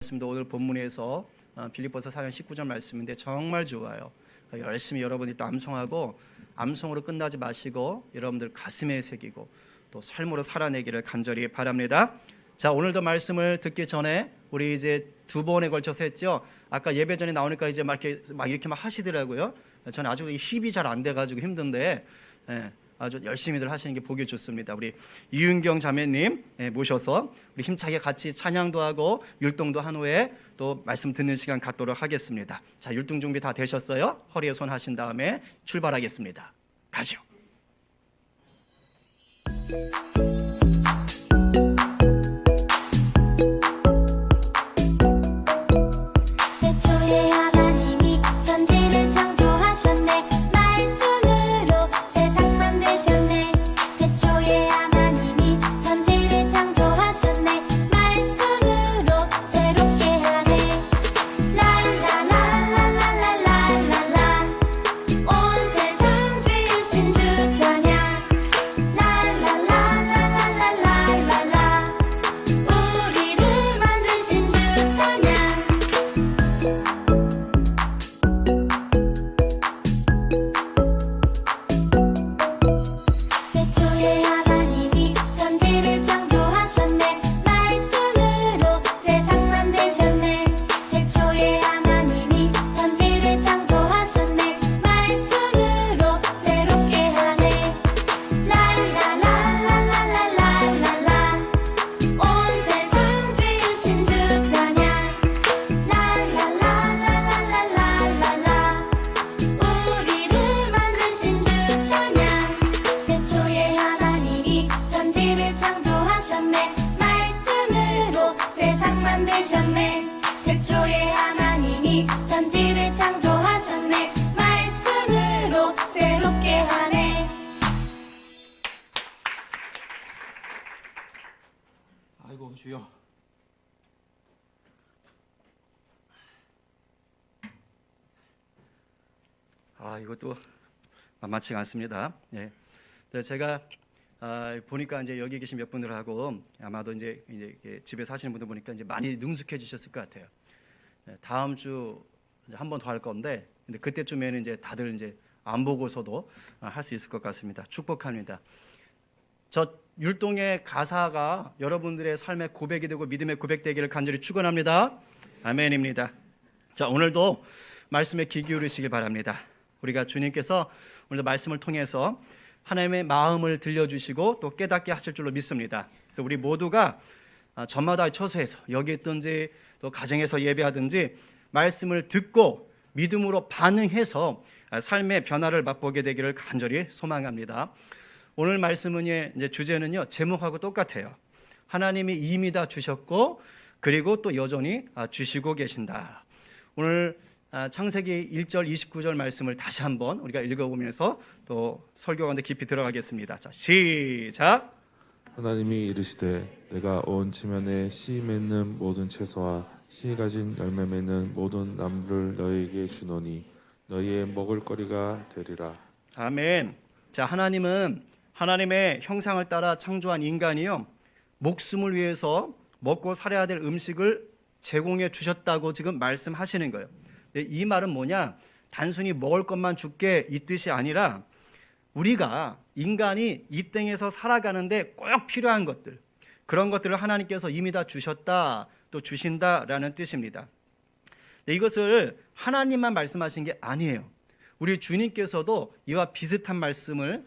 말씀도 오늘 본문에서 빌립보서 4장 19절 말씀인데 정말 좋아요. 열심히 여러분이 또 암송하고 암송으로 끝나지 마시고 여러분들 가슴에 새기고 또 삶으로 살아내기를 간절히 바랍니다. 자, 오늘도 말씀을 듣기 전에 우리 이제 두 번에 걸쳐서 했죠. 아까 예배 전에 나오니까 이제 막 이렇게 하시더라고요. 저는 아주 힙이 잘 안 돼가지고 힘든데 아주 열심히들 하시는 게 보기 좋습니다. 우리 이윤경 자매님 모셔서 우리 힘차게 같이 찬양도 하고 율동도 한 후에 또 말씀 듣는 시간 갖도록 하겠습니다. 자, 율동 준비 다 되셨어요? 허리에 손 하신 다음에 출발하겠습니다. 가죠. 태초에 하나님이 천지를 창조하셨네. 말씀으로 새롭게 하네. 아이고 주여. 이것도 만만치가 않습니다. 예. 제가 보니까 이제 여기 계신 몇 분들하고 아마도 이제 집에서 하시는 분들 보니까 이제 많이 능숙해지셨을 것 같아요. 다음 주 한 번 더 할 건데, 근데 그때쯤에는 이제 다들 이제 안 보고서도 할 수 있을 것 같습니다. 축복합니다. 저 율동의 가사가 여러분들의 삶의 고백이 되고 믿음의 고백되기를 간절히 축원합니다. 아멘입니다. 자, 오늘도 말씀에 귀 기울이시길 바랍니다. 우리가 주님께서 오늘도 말씀을 통해서 하나님의 마음을 들려주시고 또 깨닫게 하실 줄로 믿습니다. 그래서 우리 모두가 저마다 처소에서 여기 있든지 또 가정에서 예배하든지 말씀을 듣고 믿음으로 반응해서 삶의 변화를 맛보게 되기를 간절히 소망합니다. 오늘 말씀은 이제 주제는요, 제목하고 똑같아요. 하나님이 이미 다 주셨고 그리고 또 여전히 주시고 계신다. 오늘 창세기 1절 29절 말씀을 다시 한번 우리가 읽어보면서 또 설교 가운데 깊이 들어가겠습니다. 자, 시작. 하나님이 이르시되 내가 온 지면에 씨 맺는 모든 채소와 씨 가진 열매 맺는 모든 나무를 너희에게 주노니 너희의 먹을거리가 되리라. 아멘. 자, 하나님은 하나님의 형상을 따라 창조한 인간이요, 목숨을 위해서 먹고 살아야 될 음식을 제공해 주셨다고 지금 말씀하시는 거예요. 이 말은 뭐냐? 단순히 먹을 것만 줄게 이 뜻이 아니라 우리가 인간이 이 땅에서 살아가는데 꼭 필요한 것들, 그런 것들을 하나님께서 이미 다 주셨다, 또 주신다라는 뜻입니다. 이것을 하나님만 말씀하신 게 아니에요. 우리 주님께서도 이와 비슷한 말씀을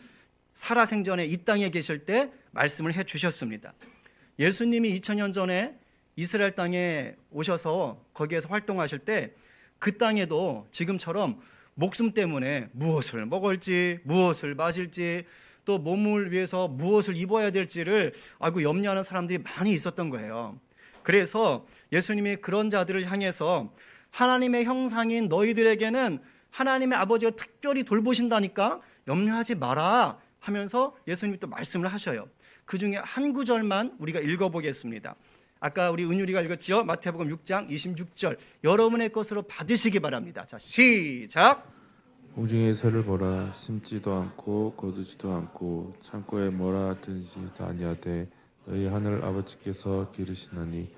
살아생전에 이 땅에 계실 때 말씀을 해 주셨습니다. 예수님이 2000년 전에 이스라엘 땅에 오셔서 거기에서 활동하실 때 그 땅에도 지금처럼 목숨 때문에 무엇을 먹을지, 무엇을 마실지, 또 몸을 위해서 무엇을 입어야 될지를 알고 염려하는 사람들이 많이 있었던 거예요. 그래서 예수님이 그런 자들을 향해서 하나님의 형상인 너희들에게는 하나님의 아버지가 특별히 돌보신다니까 염려하지 마라 하면서 예수님이 또 말씀을 하셔요. 그 중에 한 구절만 우리가 읽어보겠습니다. 아까 우리 은율이가 읽었지요? 마태복음 6장 26절. 여러분의 것으로 받으시기 바랍니다. 자, 시작. 공중의 새를 보라. 심지도 않고 거두지도 않고 창고에 뭐라 든지 아니하되 너희 하늘 아버지께서 기르시나니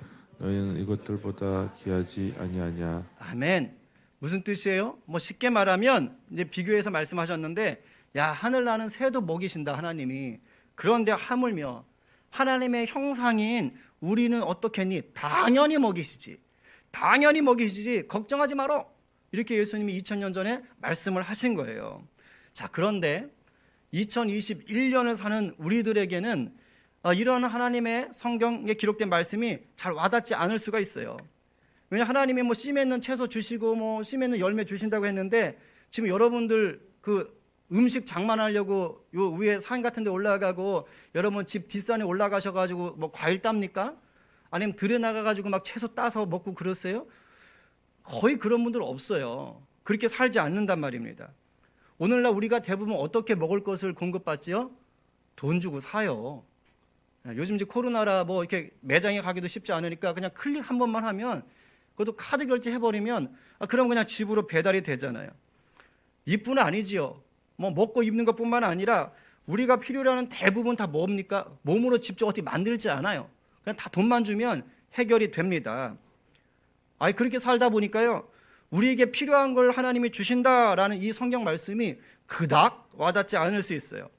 너희는 이것들보다 귀하지 아니하냐. 아멘. 무슨 뜻이에요? 뭐 쉽게 말하면 이제 비교해서 말씀하셨는데, 야, 하늘 나는 새도 먹이신다 하나님이. 그런데 하물며 하나님의 형상인 우리는 어떻겠니? 당연히 먹이시지. 당연히 먹이시지. 걱정하지 마라. 이렇게 예수님이 2000년 전에 말씀을 하신 거예요. 자, 그런데 2021년을 사는 우리들에게는 이런 하나님의 성경에 기록된 말씀이 잘 와닿지 않을 수가 있어요. 왜냐하면 하나님이 뭐 씨 맺는 채소 주시고 뭐 씨 맺는 열매 주신다고 했는데, 지금 여러분들 그 음식 장만하려고 요 위에 산 같은 데 올라가고 여러분 집 뒷산에 올라가셔가지고 뭐 과일 땁니까? 아니면 들에 나가가지고 막 채소 따서 먹고 그러세요? 거의 그런 분들 없어요. 그렇게 살지 않는단 말입니다. 오늘날 우리가 대부분 어떻게 먹을 것을 공급받지요? 돈 주고 사요. 요즘 이제 코로나라 뭐 이렇게 매장에 가기도 쉽지 않으니까 그냥 클릭 한 번만 하면, 그것도 카드 결제해버리면 그럼 그냥 집으로 배달이 되잖아요. 이뿐 아니지요. 뭐 먹고 입는 것뿐만 아니라 우리가 필요로 하는 대부분 다 뭡니까? 몸으로 직접 어떻게 만들지 않아요. 그냥 다 돈만 주면 해결이 됩니다. 그렇게 살다 보니까요, 우리에게 필요한 걸 하나님이 주신다라는 이 성경 말씀이 그닥 와닿지 않을 수 있어요.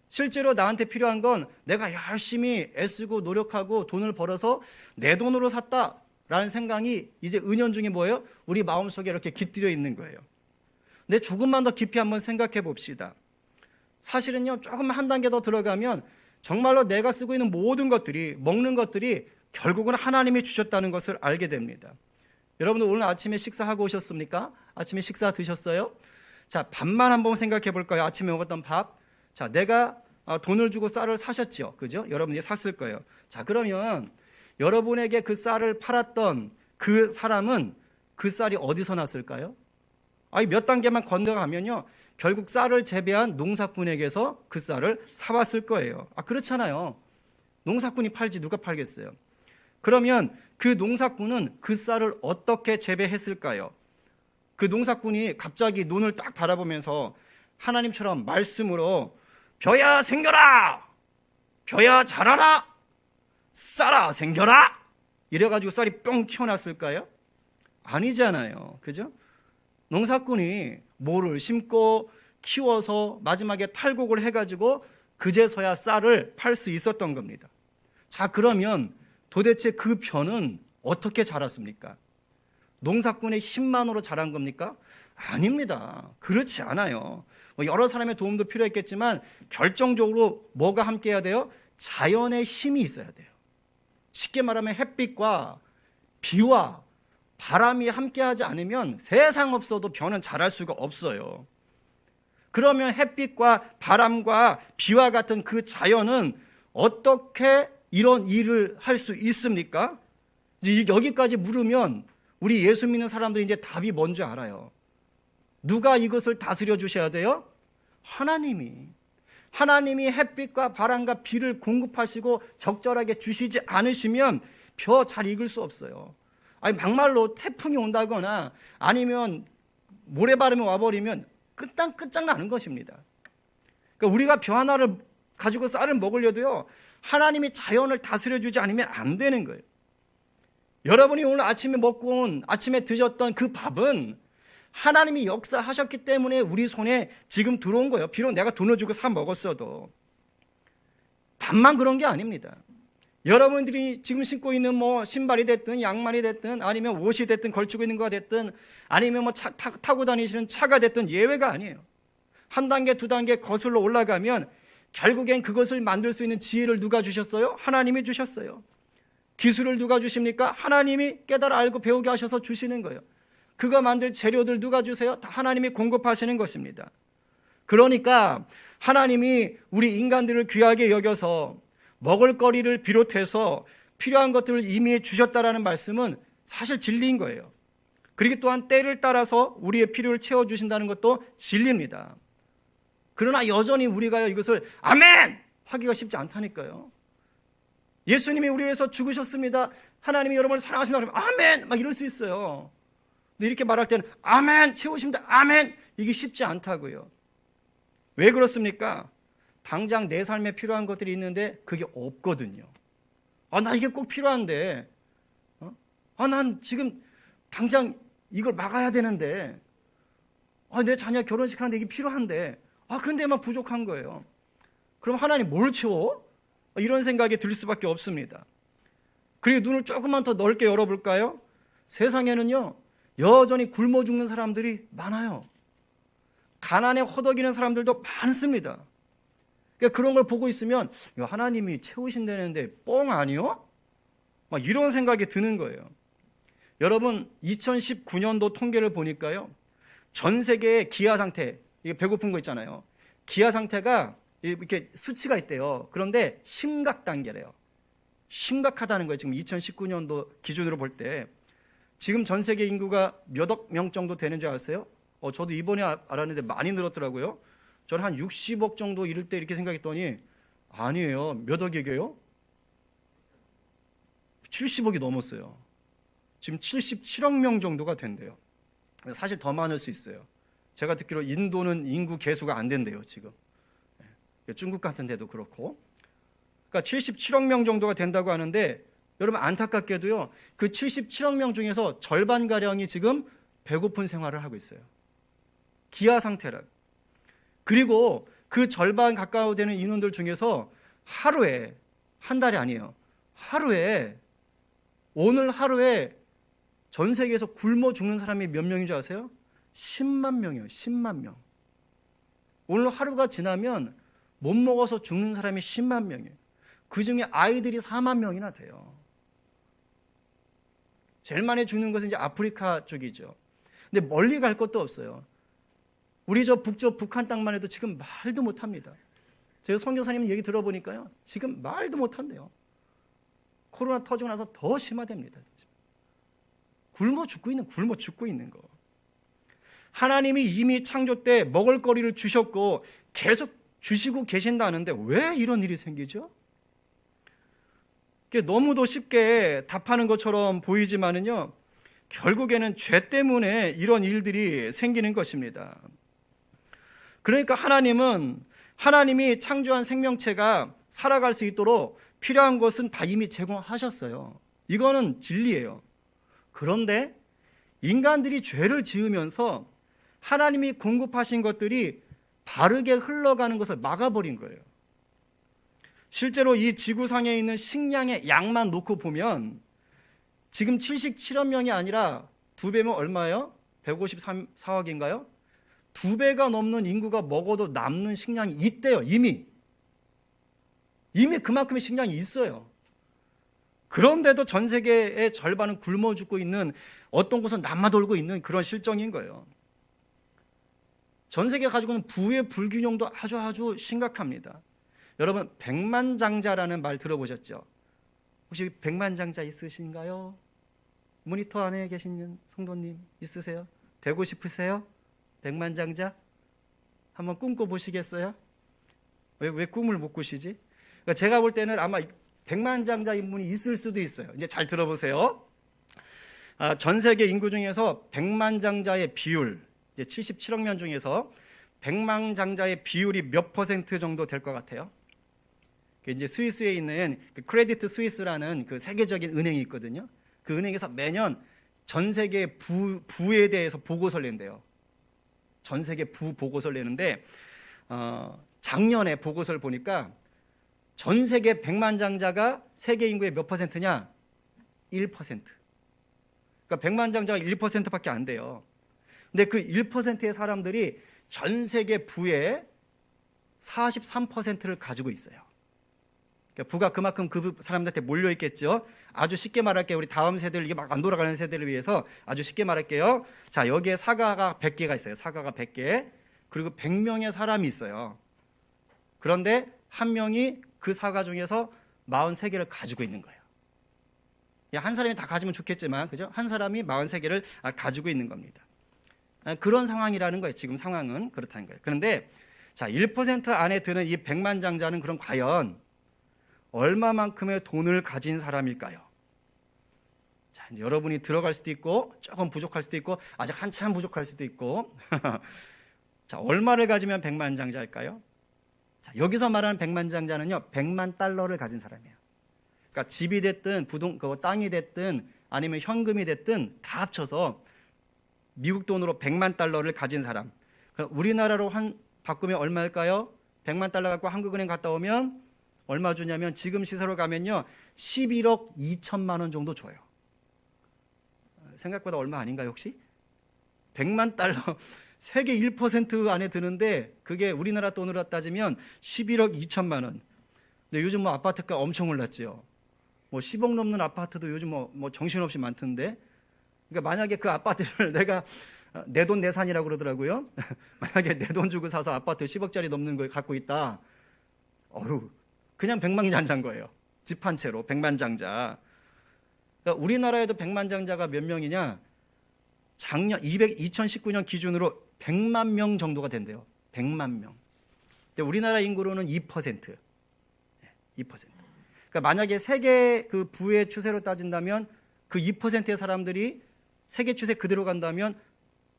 실제로 나한테 필요한 건 내가 열심히 애쓰고 노력하고 돈을 벌어서 내 돈으로 샀다라는 생각이 이제 은연중에 뭐예요? 우리 마음속에 이렇게 깃들여 있는 거예요. 근데 조금만 더 깊이 한번 생각해 봅시다. 사실은요, 조금 한 단계 더 들어가면 정말로 내가 쓰고 있는 모든 것들이, 먹는 것들이 결국은 하나님이 주셨다는 것을 알게 됩니다. 여러분들 오늘 아침에 식사하고 오셨습니까? 아침에 식사 드셨어요? 자, 밥만 한번 생각해 볼까요? 아침에 먹었던 밥. 자, 내가 돈을 주고 쌀을 사셨죠. 그죠? 여러분이 샀을 거예요. 자, 그러면 여러분에게 그 쌀을 팔았던 그 사람은 그 쌀이 어디서 났을까요? 몇 단계만 건너가면요, 결국 쌀을 재배한 농사꾼에게서 그 쌀을 사왔을 거예요. 그렇잖아요. 농사꾼이 팔지 누가 팔겠어요? 그러면 그 농사꾼은 그 쌀을 어떻게 재배했을까요? 그 농사꾼이 갑자기 눈을 딱 바라보면서 하나님처럼 말씀으로 벼야 생겨라! 벼야 자라라! 쌀아 생겨라! 이래가지고 쌀이 뿅 튀어났을까요? 아니잖아요. 그죠? 농사꾼이 모를 심고 키워서 마지막에 탈곡을 해가지고 그제서야 쌀을 팔 수 있었던 겁니다. 자, 그러면 도대체 그 벼는 어떻게 자랐습니까? 농사꾼의 힘만으로 자란 겁니까? 아닙니다. 그렇지 않아요. 여러 사람의 도움도 필요했겠지만 결정적으로 뭐가 함께해야 돼요? 자연의 힘이 있어야 돼요. 쉽게 말하면 햇빛과 비와 바람이 함께하지 않으면 세상 없어도 벼는 자랄 수가 없어요. 그러면 햇빛과 바람과 비와 같은 그 자연은 어떻게 이런 일을 할 수 있습니까? 이제 여기까지 물으면 우리 예수 믿는 사람들이 이제 답이 뭔지 알아요. 누가 이것을 다스려 주셔야 돼요? 하나님이 햇빛과 바람과 비를 공급하시고 적절하게 주시지 않으시면 벼 잘 익을 수 없어요. 막말로 태풍이 온다거나 아니면 모래바람이 와버리면 끝장나는 것입니다. 그러니까 우리가 벼 하나를 가지고 쌀을 먹으려도요, 하나님이 자연을 다스려 주지 않으면 안 되는 거예요. 여러분이 오늘 아침에 먹고 온, 아침에 드셨던 그 밥은 하나님이 역사하셨기 때문에 우리 손에 지금 들어온 거예요. 비록 내가 돈을 주고 사 먹었어도. 밥만 그런 게 아닙니다. 여러분들이 지금 신고 있는 뭐 신발이 됐든 양말이 됐든 아니면 옷이 됐든 걸치고 있는 거가 됐든 아니면 뭐 타고 다니시는 차가 됐든 예외가 아니에요. 한 단계 두 단계 거슬러 올라가면 결국엔 그것을 만들 수 있는 지혜를 누가 주셨어요? 하나님이 주셨어요. 기술을 누가 주십니까? 하나님이 깨달아 알고 배우게 하셔서 주시는 거예요. 그거 만들 재료들 누가 주세요? 다 하나님이 공급하시는 것입니다. 그러니까 하나님이 우리 인간들을 귀하게 여겨서 먹을거리를 비롯해서 필요한 것들을 이미 주셨다라는 말씀은 사실 진리인 거예요. 그리고 또한 때를 따라서 우리의 필요를 채워주신다는 것도 진리입니다. 그러나 여전히 우리가 이것을 아멘! 하기가 쉽지 않다니까요. 예수님이 우리 위해서 죽으셨습니다. 하나님이 여러분을 사랑하신다 그러면 아멘! 막 이럴 수 있어요. 근데 이렇게 말할 때는 아멘! 채우십니다. 아멘! 이게 쉽지 않다고요. 왜 그렇습니까? 당장 내 삶에 필요한 것들이 있는데 그게 없거든요. 나 이게 꼭 필요한데 난 지금 당장 이걸 막아야 되는데, 내 자녀 결혼식 하는데 이게 필요한데, 근데만 부족한 거예요. 그럼 하나님 뭘 채워? 이런 생각이 들 수밖에 없습니다. 그리고 눈을 조금만 더 넓게 열어볼까요? 세상에는요, 여전히 굶어 죽는 사람들이 많아요. 가난에 허덕이는 사람들도 많습니다. 그러니까 그런 걸 보고 있으면 하나님이 채우신다는데 뻥 아니요? 막 이런 생각이 드는 거예요. 여러분, 2019년도 통계를 보니까요, 전 세계의 기아 상태, 이게 배고픈 거 있잖아요. 기아 상태가 이렇게 수치가 있대요. 그런데 심각 단계래요. 심각하다는 거예요. 지금 2019년도 기준으로 볼 때. 지금 전 세계 인구가 몇 억 명 정도 되는 줄 아세요? 저도 이번에 알았는데 많이 늘었더라고요. 저는 한 60억 정도 이럴 때 이렇게 생각했더니 아니에요. 몇 억이게요? 70억이 넘었어요. 지금 77억 명 정도가 된대요. 사실 더 많을 수 있어요. 제가 듣기로 인도는 인구 개수가 안 된대요, 지금. 중국 같은 데도 그렇고. 그러니까 77억 명 정도가 된다고 하는데, 여러분 안타깝게도요, 그 77억 명 중에서 절반가량이 지금 배고픈 생활을 하고 있어요. 기아 상태라. 그리고 그 절반 가까워 되는 인원들 중에서 하루에, 한 달이 아니에요, 하루에, 오늘 하루에 전 세계에서 굶어 죽는 사람이 몇 명인 줄 아세요? 10만 명이에요. 10만 명. 오늘 하루가 지나면 못 먹어서 죽는 사람이 10만 명이에요. 그 중에 아이들이 4만 명이나 돼요. 제일 많이 죽는 것은 이제 아프리카 쪽이죠. 근데 멀리 갈 것도 없어요. 우리 저 북쪽 북한 땅만 해도 지금 말도 못합니다. 제가 선교사님 얘기 들어보니까요, 지금 말도 못한대요. 코로나 터지고 나서 더 심화됩니다. 굶어 죽고 있는 거. 하나님이 이미 창조 때 먹을거리를 주셨고 계속 주시고 계신다는데 왜 이런 일이 생기죠? 너무도 쉽게 답하는 것처럼 보이지만은요, 결국에는 죄 때문에 이런 일들이 생기는 것입니다. 그러니까 하나님이 창조한 생명체가 살아갈 수 있도록 필요한 것은 다 이미 제공하셨어요. 이거는 진리예요. 그런데 인간들이 죄를 지으면서 하나님이 공급하신 것들이 바르게 흘러가는 것을 막아버린 거예요. 실제로 이 지구상에 있는 식량의 양만 놓고 보면 지금 77억 명이 아니라 2배면 얼마예요? 154억인가요? 2배가 넘는 인구가 먹어도 남는 식량이 있대요. 이미 그만큼의 식량이 있어요. 그런데도 전 세계의 절반은 굶어 죽고 있는, 어떤 곳은 남아돌고 있는 그런 실정인 거예요. 전 세계가 가지고 있는 부의 불균형도 아주 심각합니다. 여러분, 백만장자라는 말 들어보셨죠? 혹시 백만장자 있으신가요? 모니터 안에 계신 성도님 있으세요? 되고 싶으세요? 백만장자? 한번 꿈꿔보시겠어요? 왜 꿈을 못 꾸시지? 그러니까 제가 볼 때는 아마 백만장자 인문이 있을 수도 있어요. 이제 잘 들어보세요. 전 세계 인구 중에서 백만장자의 비율, 이제 77억 명 중에서 백만장자의 비율이 몇 % 정도 될 것 같아요? 이제 스위스에 있는 그 크레디트 스위스라는 그 세계적인 은행이 있거든요. 그 은행에서 매년 전 세계 부에 대해서 보고서를 낸대요. 전 세계 부 보고서를 내는데 작년에 보고서를 보니까 전 세계 백만장자가 세계 인구의 몇 %냐? 1%. 그러니까 백만장자가 1%밖에 안 돼요. 근데 그 1%의 사람들이 전 세계 부의 43%를 가지고 있어요. 그러니까 부가 그만큼 그 사람들한테 몰려 있겠죠. 아주 쉽게 말할게요. 우리 다음 세대를, 이게 막 안 돌아가는 세대를 위해서 아주 쉽게 말할게요. 자, 여기에 사과가 100개가 있어요. 사과가 100개. 그리고 100명의 사람이 있어요. 그런데 한 명이 그 사과 중에서 43개를 가지고 있는 거예요. 한 사람이 다 가지면 좋겠지만, 그죠? 한 사람이 43개를 가지고 있는 겁니다. 그런 상황이라는 거예요. 지금 상황은 그렇다는 거예요. 그런데 자, 1% 안에 드는 이 백만장자는 그럼 과연 얼마만큼의 돈을 가진 사람일까요? 자, 이제 여러분이 들어갈 수도 있고 조금 부족할 수도 있고 아직 한참 부족할 수도 있고 자, 얼마를 가지면 백만장자일까요? 자, 여기서 말하는 백만장자는요, 100만 달러를 가진 사람이에요. 그러니까 집이 됐든 땅이 됐든 아니면 현금이 됐든 다 합쳐서 미국 돈으로 100만 달러를 가진 사람. 우리나라로 바꾸면 얼마일까요? 100만 달러 갖고 한국은행 갔다 오면 얼마 주냐면 지금 시세로 가면요 11억 2천만 원 정도 줘요. 생각보다 얼마 아닌가요 혹시? 100만 달러 세계 1% 안에 드는데 그게 우리나라 돈으로 따지면 11억 2천만 원. 근데 요즘 뭐 아파트가 엄청 올랐죠. 뭐 10억 넘는 아파트도 요즘 뭐 정신없이 많던데. 그러니까 만약에 그 아파트를 내가 내 돈 내산이라고 그러더라고요. 만약에 내 돈 주고 사서 아파트 10억짜리 넘는 걸 갖고 있다. 그냥 백만장자인 거예요. 집 한 채로 백만장자. 그러니까 우리나라에도 백만장자가 몇 명이냐? 작년 2019년 기준으로 100만 명 정도가 된대요. 100만 명. 근데 우리나라 인구로는 2%. 2%. 그러니까 만약에 세계 그 부의 추세로 따진다면 그 2%의 사람들이 세계 추세 그대로 간다면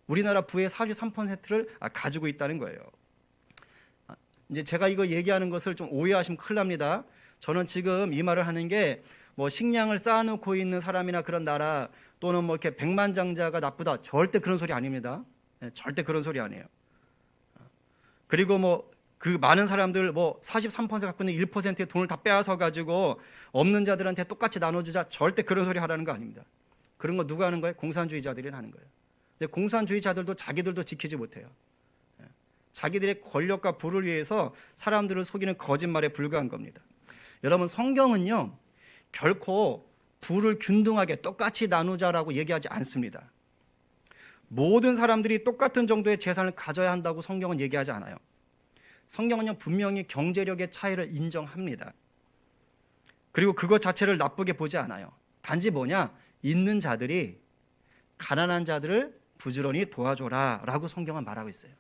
우리나라 부의 43%를 가지고 있다는 거예요. 이제 제가 이거 얘기하는 것을 좀 오해하시면 큰일 납니다. 저는 지금 이 말을 하는 게 뭐 식량을 쌓아놓고 있는 사람이나 그런 나라 또는 뭐 이렇게 백만장자가 나쁘다 절대 그런 소리 아닙니다. 절대 그런 소리 아니에요. 그리고 뭐 그 많은 사람들 뭐 43% 갖고 있는 1%의 돈을 다 빼앗아 가지고 없는 자들한테 똑같이 나눠주자 절대 그런 소리 하라는 거 아닙니다. 그런 거 누가 하는 거예요? 공산주의자들이 하는 거예요. 근데 공산주의자들도 자기들도 지키지 못해요. 자기들의 권력과 부를 위해서 사람들을 속이는 거짓말에 불과한 겁니다. 여러분 성경은요 결코 부를 균등하게 똑같이 나누자라고 얘기하지 않습니다. 모든 사람들이 똑같은 정도의 재산을 가져야 한다고 성경은 얘기하지 않아요. 성경은요 분명히 경제력의 차이를 인정합니다. 그리고 그것 자체를 나쁘게 보지 않아요. 단지 뭐냐? 있는 자들이 가난한 자들을 부지런히 도와줘라 라고 성경은 말하고 있어요.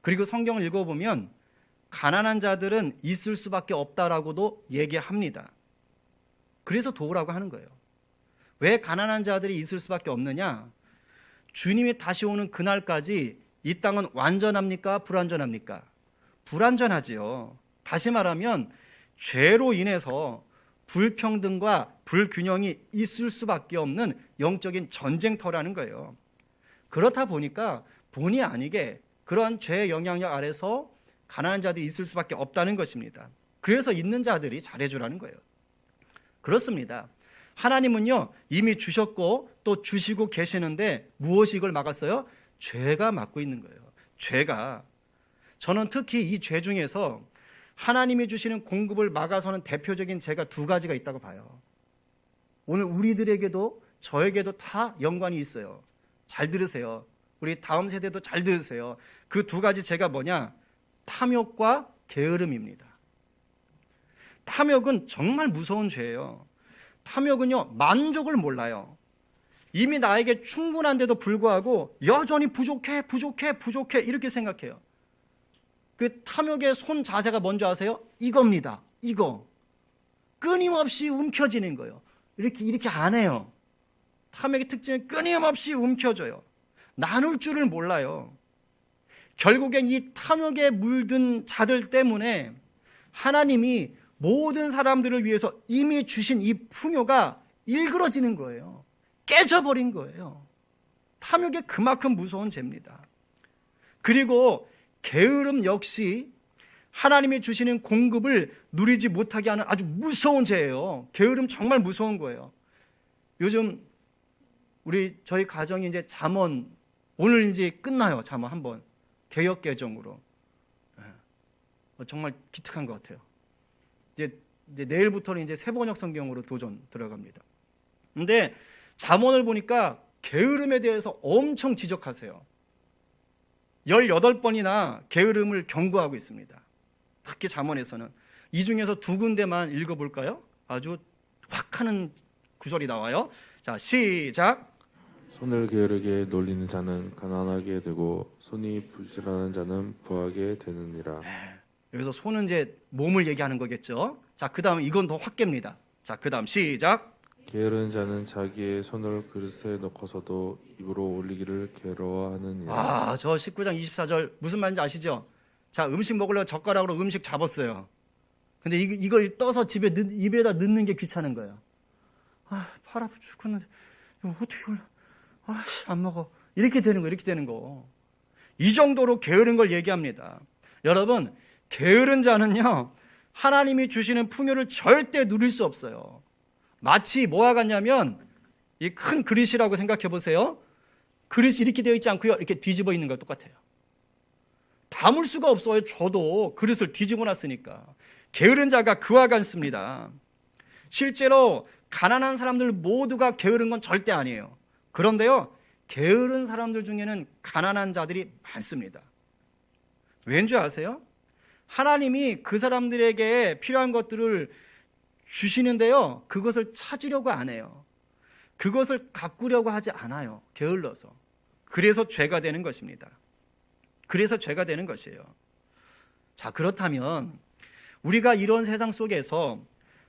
그리고 성경을 읽어보면 가난한 자들은 있을 수밖에 없다라고도 얘기합니다. 그래서 도우라고 하는 거예요. 왜 가난한 자들이 있을 수밖에 없느냐? 주님이 다시 오는 그날까지 이 땅은 완전합니까? 불완전합니까? 불완전하지요. 다시 말하면 죄로 인해서 불평등과 불균형이 있을 수밖에 없는 영적인 전쟁터라는 거예요. 그렇다 보니까 본의 아니게 그러한 죄의 영향력 아래서 가난한 자들이 있을 수밖에 없다는 것입니다. 그래서 있는 자들이 잘해주라는 거예요. 그렇습니다. 하나님은요 이미 주셨고 또 주시고 계시는데 무엇이 이걸 막았어요? 죄가 막고 있는 거예요. 죄가. 저는 특히 이 죄 중에서 하나님이 주시는 공급을 막아서는 대표적인 죄가 두 가지가 있다고 봐요. 오늘 우리들에게도 저에게도 다 연관이 있어요. 잘 들으세요. 우리 다음 세대도 잘 들으세요. 그 두 가지 죄가 뭐냐? 탐욕과 게으름입니다. 탐욕은 정말 무서운 죄예요. 탐욕은요 만족을 몰라요. 이미 나에게 충분한데도 불구하고 여전히 부족해 이렇게 생각해요. 그 탐욕의 손 자세가 뭔지 아세요? 이겁니다. 이거 끊임없이 움켜쥐는 거예요. 이렇게 안 해요. 탐욕의 특징은 끊임없이 움켜줘요. 나눌 줄을 몰라요. 결국엔 이 탐욕에 물든 자들 때문에 하나님이 모든 사람들을 위해서 이미 주신 이 풍요가 일그러지는 거예요. 깨져버린 거예요. 탐욕이 그만큼 무서운 죄입니다. 그리고 게으름 역시 하나님이 주시는 공급을 누리지 못하게 하는 아주 무서운 죄예요. 게으름 정말 무서운 거예요. 요즘 저희 가정이 이제 잠언 오늘 이제 끝나요. 잠언 한번 개역 개정으로 정말 기특한 것 같아요. 이제 내일부터는 이제 세번역 성경으로 도전 들어갑니다. 근데 잠언을 보니까 게으름에 대해서 엄청 지적하세요. 18번이나 게으름을 경고하고 있습니다. 특히 잠언에서는. 이 중에서 두 군데만 읽어볼까요? 아주 확 하는 구절이 나와요. 자, 시작. 손을 게으르게 놀리는 자는 가난하게 되고 손이 부지런한 자는 부하게 되느니라. 여기서 손은 이제 몸을 얘기하는 거겠죠. 자, 그 다음 이건 더 확 깹니다. 자, 그 다음 시작. 게으른 자는 자기의 손을 그릇에 넣고서도 입으로 올리기를 괴로워하느니라. 저 19장 24절 무슨 말인지 아시죠? 자, 음식 먹으려고 젓가락으로 음식 잡았어요. 근데 이걸 떠서 입에다 넣는 게 귀찮은 거예요. 할아버지 죽었는데 이거 어떻게 올라? 안 먹어. 이렇게 되는 거, 이렇게 되는 거. 이 정도로 게으른 걸 얘기합니다. 여러분, 게으른 자는요, 하나님이 주시는 풍요를 절대 누릴 수 없어요. 마치 뭐와 같냐면 이 큰 그릇이라고 생각해 보세요. 그릇이 이렇게 되어 있지 않고요, 이렇게 뒤집어 있는 거 똑같아요. 담을 수가 없어요. 저도 그릇을 뒤집어 놨으니까. 게으른 자가 그와 같습니다. 실제로 가난한 사람들 모두가 게으른 건 절대 아니에요. 그런데요, 게으른 사람들 중에는 가난한 자들이 많습니다. 왠지 아세요? 하나님이 그 사람들에게 필요한 것들을 주시는데요, 그것을 찾으려고 안 해요. 그것을 가꾸려고 하지 않아요. 게을러서. 그래서 죄가 되는 것입니다. 그래서 죄가 되는 것이에요. 자, 그렇다면 우리가 이런 세상 속에서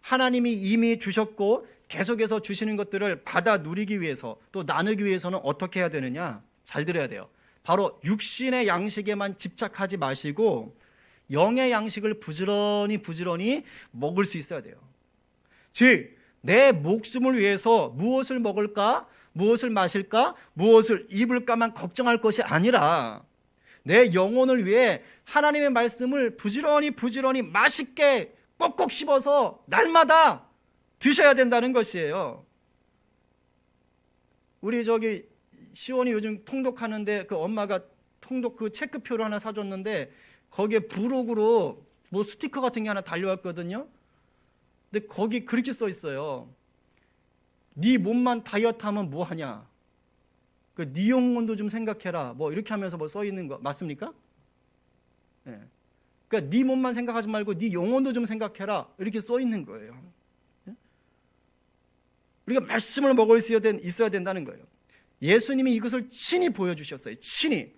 하나님이 이미 주셨고 계속해서 주시는 것들을 받아 누리기 위해서 또 나누기 위해서는 어떻게 해야 되느냐? 잘 들어야 돼요. 바로 육신의 양식에만 집착하지 마시고 영의 양식을 부지런히 먹을 수 있어야 돼요. 즉, 내 목숨을 위해서 무엇을 먹을까, 무엇을 마실까, 무엇을 입을까만 걱정할 것이 아니라 내 영혼을 위해 하나님의 말씀을 부지런히 맛있게 꼭꼭 씹어서 날마다 드셔야 된다는 것이에요. 우리 시원이 요즘 통독하는데 그 엄마가 통독 그 체크표를 하나 사줬는데 거기에 부록으로 뭐 스티커 같은 게 하나 달려왔거든요. 근데 거기 그렇게 써 있어요. 네 몸만 다이어트하면 뭐 하냐? 네 영혼도 좀 생각해라. 뭐 이렇게 하면서 뭐 써 있는 거 맞습니까? 네. 그러니까 네 몸만 생각하지 말고 네 영혼도 좀 생각해라. 이렇게 써 있는 거예요. 네? 우리가 말씀을 먹을 수 있어야 된다는 거예요. 예수님이 이것을 친히 보여주셨어요. 친히.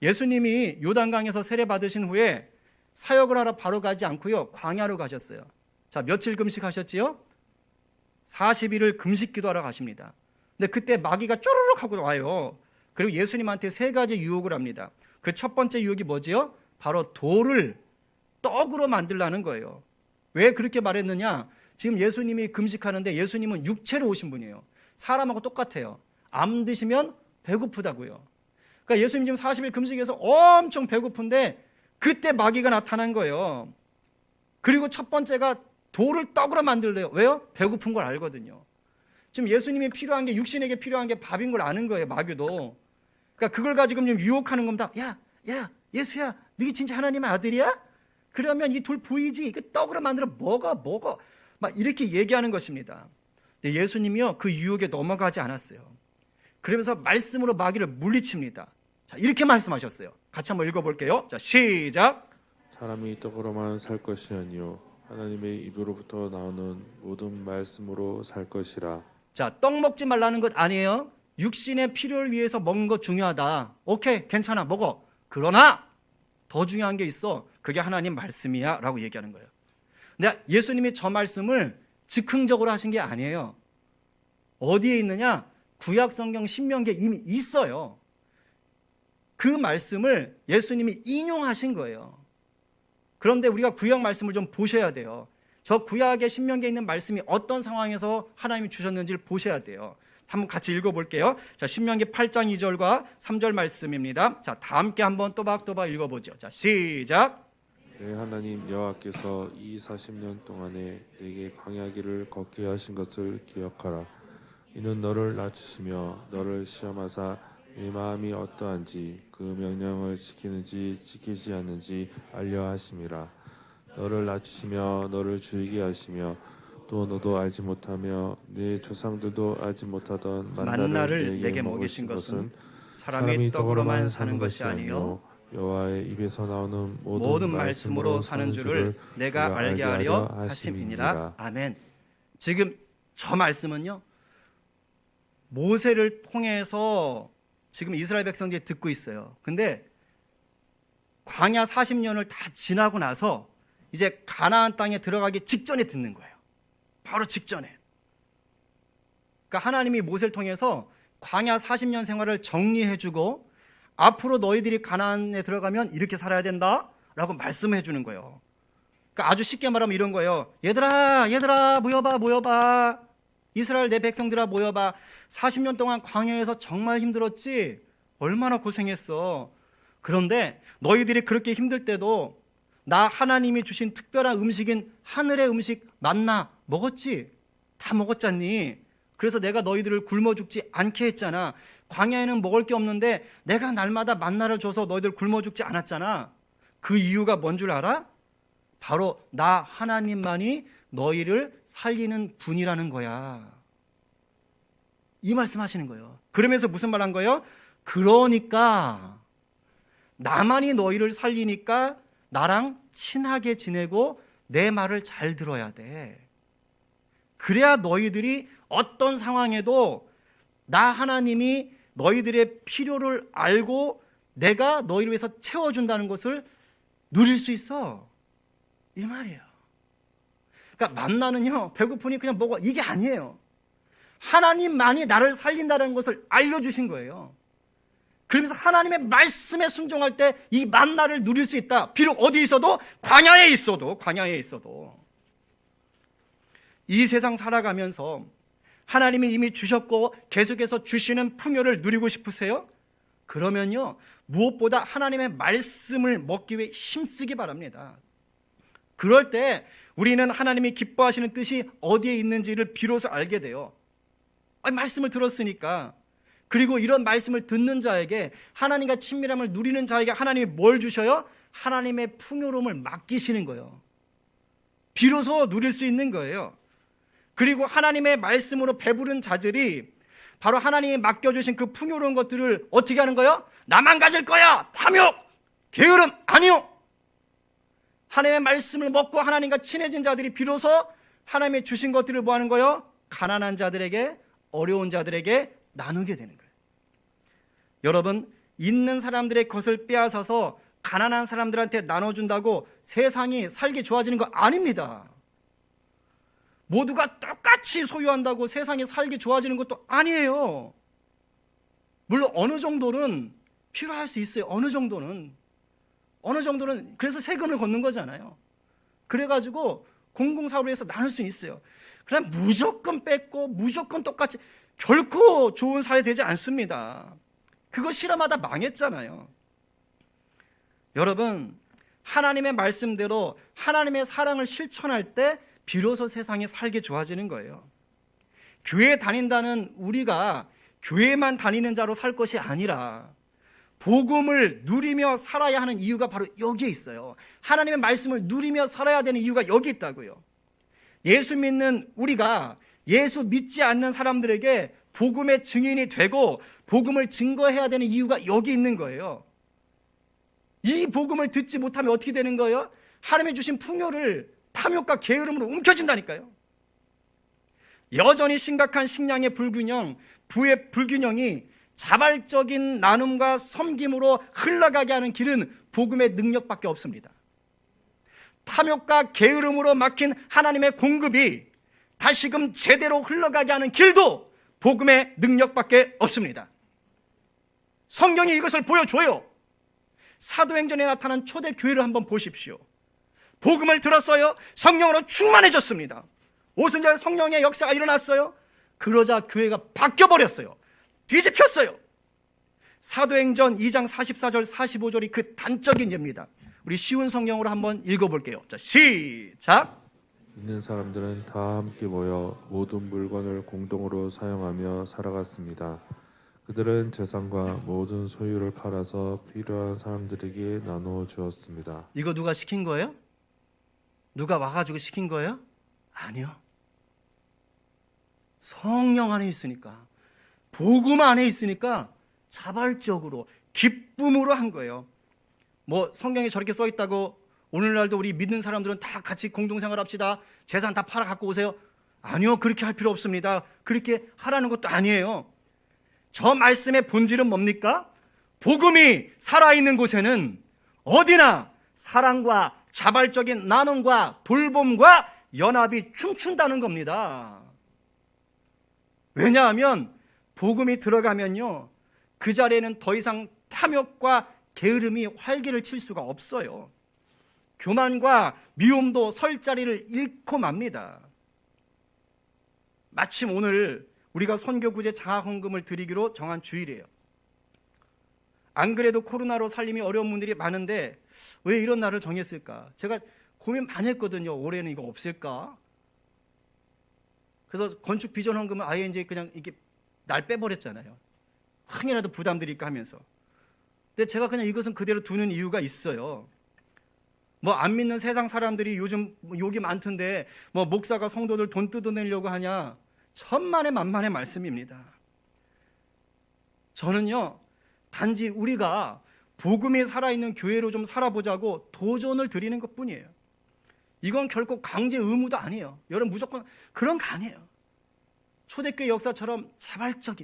예수님이 요단강에서 세례 받으신 후에 사역을 하러 바로 가지 않고요, 광야로 가셨어요. 자, 며칠 금식하셨지요? 40일을 금식 기도하러 가십니다. 근데 그때 마귀가 쪼르륵 하고 와요. 그리고 예수님한테 3가지 유혹을 합니다. 그 첫 번째 유혹이 뭐지요? 바로 돌을 떡으로 만들라는 거예요. 왜 그렇게 말했느냐? 지금 예수님이 금식하는데 예수님은 육체로 오신 분이에요. 사람하고 똑같아요. 안 드시면 배고프다고요. 그러니까 예수님 지금 40일 금식해서 엄청 배고픈데 그때 마귀가 나타난 거예요. 그리고 첫 번째가 돌을 떡으로 만들래요. 왜요? 배고픈 걸 알거든요. 지금 예수님이 필요한 게, 육신에게 필요한 게 밥인 걸 아는 거예요, 마귀도. 그러니까 그걸 가지고 지금 유혹하는 겁니다. 야, 예수야, 너희 진짜 하나님의 아들이야? 그러면 이 돌 보이지? 그 떡으로 만들어 먹어. 막 이렇게 얘기하는 것입니다. 근데 예수님이요, 그 유혹에 넘어가지 않았어요. 그러면서 말씀으로 마귀를 물리칩니다. 자, 이렇게 말씀하셨어요. 같이 한번 읽어볼게요. 자, 시작. 사람이 떡으로만 살 것이 아니요 하나님의 입으로부터 나오는 모든 말씀으로 살 것이라. 자, 떡 먹지 말라는 것 아니에요. 육신의 필요를 위해서 먹는 것 중요하다. 오케이, 괜찮아, 먹어. 그러나 더 중요한 게 있어. 그게 하나님 말씀이야 라고 얘기하는 거예요. 근데 예수님이 저 말씀을 즉흥적으로 하신 게 아니에요. 어디에 있느냐? 구약성경 신명기에 이미 있어요. 그 말씀을 예수님이 인용하신 거예요. 그런데 우리가 구약 말씀을 좀 보셔야 돼요. 저 구약의 신명기에 있는 말씀이 어떤 상황에서 하나님이 주셨는지를 보셔야 돼요. 한번 같이 읽어볼게요. 자, 신명기 8장 2절과 3절 말씀입니다. 자, 다 함께 한번 또박또박 읽어보죠. 자, 시작. 내 하나님 여호와께서 이 40년 동안에 내게 광야길을 걷게 하신 것을 기억하라. 이는 너를 낮추시며 너를 시험하사 네 마음이 어떠한지 그 명령을 지키는지 지키지 않는지 알려 하심이라. 너를 낮추시며 너를 줄이게 하시며 또 너도 알지 못하며 네 조상들도 알지 못하던 만나를 내게 먹이신 것은 사람이 떡으로만 사는 것이 아니요 여호와의 입에서 나오는 모든 말씀으로 사는 줄을 내가 알게 하려 하심이니라. 아멘. 지금 저 말씀은요, 모세를 통해서 지금 이스라엘 백성들이 듣고 있어요. 근데 광야 40년을 다 지나고 나서 이제 가나안 땅에 들어가기 직전에 듣는 거예요. 바로 직전에. 그러니까 하나님이 모세를 통해서 광야 40년 생활을 정리해주고 앞으로 너희들이 가나안에 들어가면 이렇게 살아야 된다라고 말씀해 주는 거예요. 그러니까 아주 쉽게 말하면 이런 거예요. 얘들아 모여봐. 이스라엘 내 백성들아 모여봐. 40년 동안 광야에서 정말 힘들었지? 얼마나 고생했어. 그런데 너희들이 그렇게 힘들 때도 나 하나님이 주신 특별한 음식인 하늘의 음식 만나 먹었지? 다 먹었잖니? 그래서 내가 너희들을 굶어 죽지 않게 했잖아. 광야에는 먹을 게 없는데 내가 날마다 만나를 줘서 너희들 굶어 죽지 않았잖아. 그 이유가 뭔 줄 알아? 바로 나 하나님만이 너희를 살리는 분이라는 거야. 이 말씀 하시는 거예요. 그러면서 무슨 말 한 거예요? 그러니까 나만이 너희를 살리니까 나랑 친하게 지내고 내 말을 잘 들어야 돼. 그래야 너희들이 어떤 상황에도 나 하나님이 너희들의 필요를 알고 내가 너희를 위해서 채워준다는 것을 누릴 수 있어. 이 말이에요. 그러니까 만나는요, 배고프니 그냥 먹어, 이게 아니에요. 하나님만이 나를 살린다는 것을 알려주신 거예요. 그러면서 하나님의 말씀에 순종할 때 이 만나를 누릴 수 있다. 비록 어디 있어도, 광야에 있어도. 이 세상 살아가면서 하나님이 이미 주셨고 계속해서 주시는 풍요를 누리고 싶으세요? 그러면요, 무엇보다 하나님의 말씀을 먹기 위해 힘쓰기 바랍니다. 그럴 때 우리는 하나님이 기뻐하시는 뜻이 어디에 있는지를 비로소 알게 돼요. 말씀을 들었으니까. 그리고 이런 말씀을 듣는 자에게, 하나님과 친밀함을 누리는 자에게 하나님이 뭘 주셔요? 하나님의 풍요로움을 맡기시는 거예요. 비로소 누릴 수 있는 거예요. 그리고 하나님의 말씀으로 배부른 자들이 바로 하나님이 맡겨주신 그 풍요로운 것들을 어떻게 하는 거예요? 나만 가질 거야! 탐욕! 게으름! 아니요! 하나님의 말씀을 먹고 하나님과 친해진 자들이 비로소 하나님의 주신 것들을 뭐 하는 거예요? 가난한 자들에게, 어려운 자들에게 나누게 되는 거예요. 여러분, 있는 사람들의 것을 빼앗아서 가난한 사람들한테 나눠준다고 세상이 살기 좋아지는 거 아닙니다. 모두가 똑같이 소유한다고 세상이 살기 좋아지는 것도 아니에요. 물론 어느 정도는 필요할 수 있어요. 어느 정도는 그래서 세금을 걷는 거잖아요. 그래가지고 공공사업을 해서 나눌 수 있어요. 그냥 무조건 뺏고 무조건 똑같이, 결코 좋은 사회 되지 않습니다. 그거 실험하다 망했잖아요. 여러분, 하나님의 말씀대로 하나님의 사랑을 실천할 때 비로소 세상이 살기 좋아지는 거예요. 교회 다닌다는 우리가 교회만 다니는 자로 살 것이 아니라 복음을 누리며 살아야 하는 이유가 바로 여기에 있어요. 하나님의 말씀을 누리며 살아야 되는 이유가 여기 있다고요. 예수 믿는 우리가 예수 믿지 않는 사람들에게 복음의 증인이 되고 복음을 증거해야 되는 이유가 여기 있는 거예요. 이 복음을 듣지 못하면 어떻게 되는 거예요? 하나님이 주신 풍요를 탐욕과 게으름으로 움켜쥔다니까요. 여전히 심각한 식량의 불균형, 부의 불균형이 자발적인 나눔과 섬김으로 흘러가게 하는 길은 복음의 능력밖에 없습니다. 탐욕과 게으름으로 막힌 하나님의 공급이 다시금 제대로 흘러가게 하는 길도 복음의 능력밖에 없습니다. 성경이 이것을 보여줘요. 사도행전에 나타난 초대 교회를 한번 보십시오. 복음을 들었어요. 성령으로 충만해졌습니다. 오순절 성령의 역사가 일어났어요. 그러자 교회가 바뀌어버렸어요. 뒤집혔어요. 사도행전 2장 44절 45절이 그 단적인 예입니다. 우리 쉬운 성경으로 한번 읽어볼게요. 자, 시작. 있는 사람들은 다 함께 모여 모든 물건을 공동으로 사용하며 살아갔습니다. 그들은 재산과 모든 소유를 팔아서 필요한 사람들에게 나누어 주었습니다. 이거 누가 시킨 거예요? 누가 와가지고 시킨 거예요? 아니요. 성령 안에 있으니까, 복음 안에 있으니까 자발적으로 기쁨으로 한 거예요. 뭐 성경에 저렇게 써 있다고 오늘날도 우리 믿는 사람들은 다 같이 공동생활 합시다, 재산 다 팔아 갖고 오세요? 아니요, 그렇게 할 필요 없습니다. 그렇게 하라는 것도 아니에요. 저 말씀의 본질은 뭡니까? 복음이 살아있는 곳에는 어디나 사랑과 자발적인 나눔과 돌봄과 연합이 춤춘다는 겁니다. 왜냐하면 복음이 들어가면요, 그 자리에는 더 이상 탐욕과 게으름이 활기를 칠 수가 없어요. 교만과 미움도 설 자리를 잃고 맙니다. 마침 오늘 우리가 선교구제 장학헌금을 드리기로 정한 주일이에요. 안 그래도 코로나로 살림이 어려운 분들이 많은데 왜 이런 날을 정했을까? 제가 고민 많이 했거든요. 올해는 이거 없을까? 그래서 건축 비전 헌금은 아예 이제 그냥 이게 날 빼버렸잖아요. 흥이라도 부담드릴까 하면서. 근데 제가 그냥 이것은 그대로 두는 이유가 있어요. 뭐 안 믿는 세상 사람들이 요즘 욕이 많던데 뭐 목사가 성도들 돈 뜯어내려고 하냐? 천만의 만만의 말씀입니다. 저는요, 단지 우리가 복음이 살아있는 교회로 좀 살아보자고 도전을 드리는 것 뿐이에요. 이건 결코 강제 의무도 아니에요. 여러분 무조건 그런 거 아니에요. 초대교회 역사처럼 자발적.